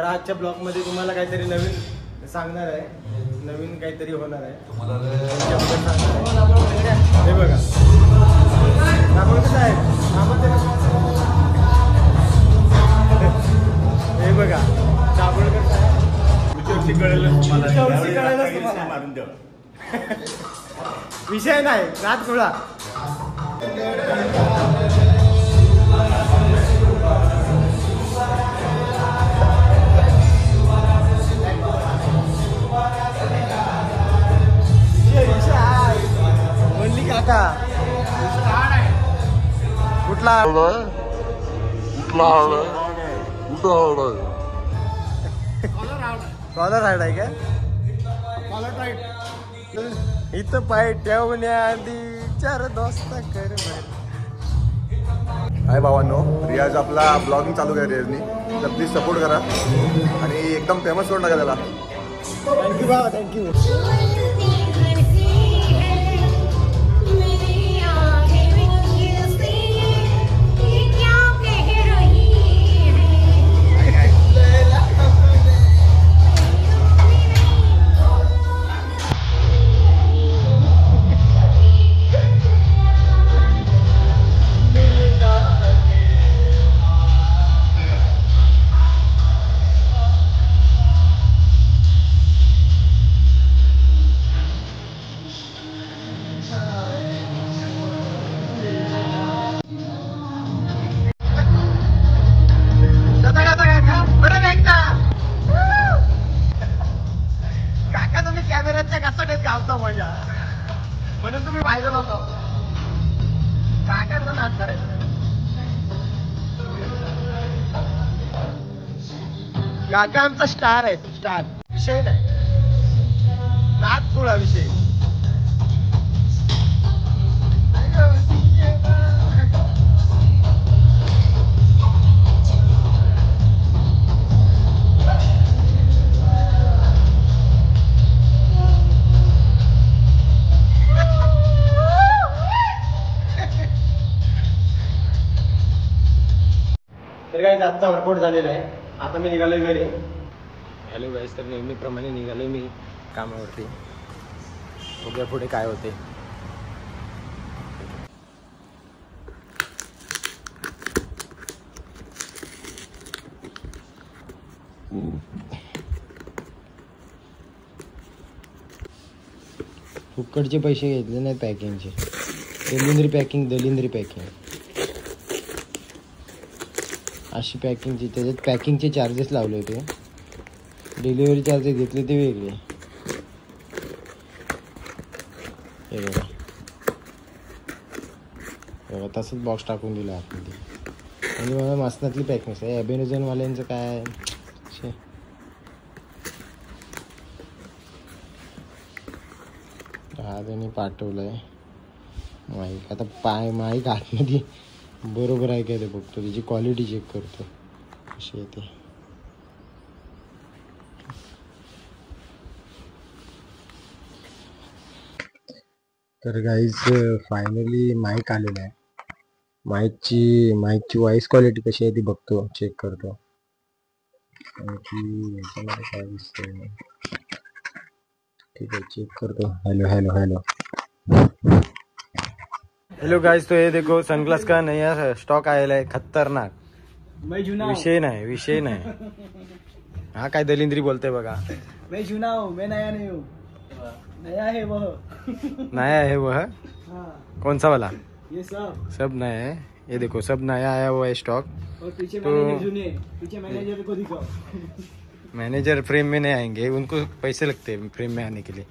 आजच्या ब्लॉग मध्ये तुम्हाला काहीतरी नवीन सांगणार आहे, नवीन काहीतरी होणार आहे तुम्हाला हे बघा साहेब हे बघा दाभोळकर साहेब कळेल विषय नाही रात खुळा म्हणली काका कुठला कॉलर हाड आहे का इथं पाय ठेवण्याआधी 4 दोस्त कर हाय भावांनो, रियाज आपला ब्लॉगिंग चालू आहे रियाजनी, तर प्लीज सपोर्ट करा आणि एकदम फेमस करून टाका त्याला. थँक्यू बाबा थँक्यू. म्हणून तुम्ही पाहिजे नव्हतं काकांचा नाच करायचं. काका आमचा स्टार आहे, स्टार विषय नाही नाच थोडा विषय. तर गाईज आजचा वर्कआउट झालेला आहे, आता मी निघालोय घरी. हॅलो गाईज, तर नेहमीप्रमाणे निघालोय मी कामावरती. बघूया पुढे काय होते. फुकटचे पैसे घेतले नाहीत पॅकिंगचे. दलिंद्री पॅकिंग अशी पॅकिंगची, त्याच्यात पॅकिंगचे चार्जेस लावले होते, डिलिव्हरी चार्जेस घेतले ते वेगळे. हे बघा बघा तसंच बॉक्स टाकून दिला आतमध्ये. आणि मला मसनातली पॅकिंग आहे. ॲमेझॉनवाल्यांचं काय हा त्यांनी पाठवलं आहे माईक. आता माईक आतमध्ये बरोबर आहे काय ते बघतो, त्याची क्वालिटी चेक करतो कशी येते. तर गाईज फायनली माईक आलेला आहे. माईकची व्हॉइस क्वालिटी कशी आहे ती बघतो, चेक करतो. याच्यामध्ये काय दिसतंय ठीक आहे, चेक करतो. हेलो गाइस, तो ये देखो सनग्लास का नया स्टॉक आया है, खतरनाक. विषय नाही हा काय दलिंद्री बोलते बघा. मैं जुना हूँ, मैं नया नहीं हूँ. नया है वह. हाँ. कौन सा वाला? ये सब नया है. ये देखो सब नया आया हुआ है स्टॉक. और पीछे तो मैनेजर जुने, पीछे मैनेजर को दिखाओ. मैनेजर फ्रेम में नहीं आएंगे, उनको पैसे लगते हैं फ्रेम में आने के लिए.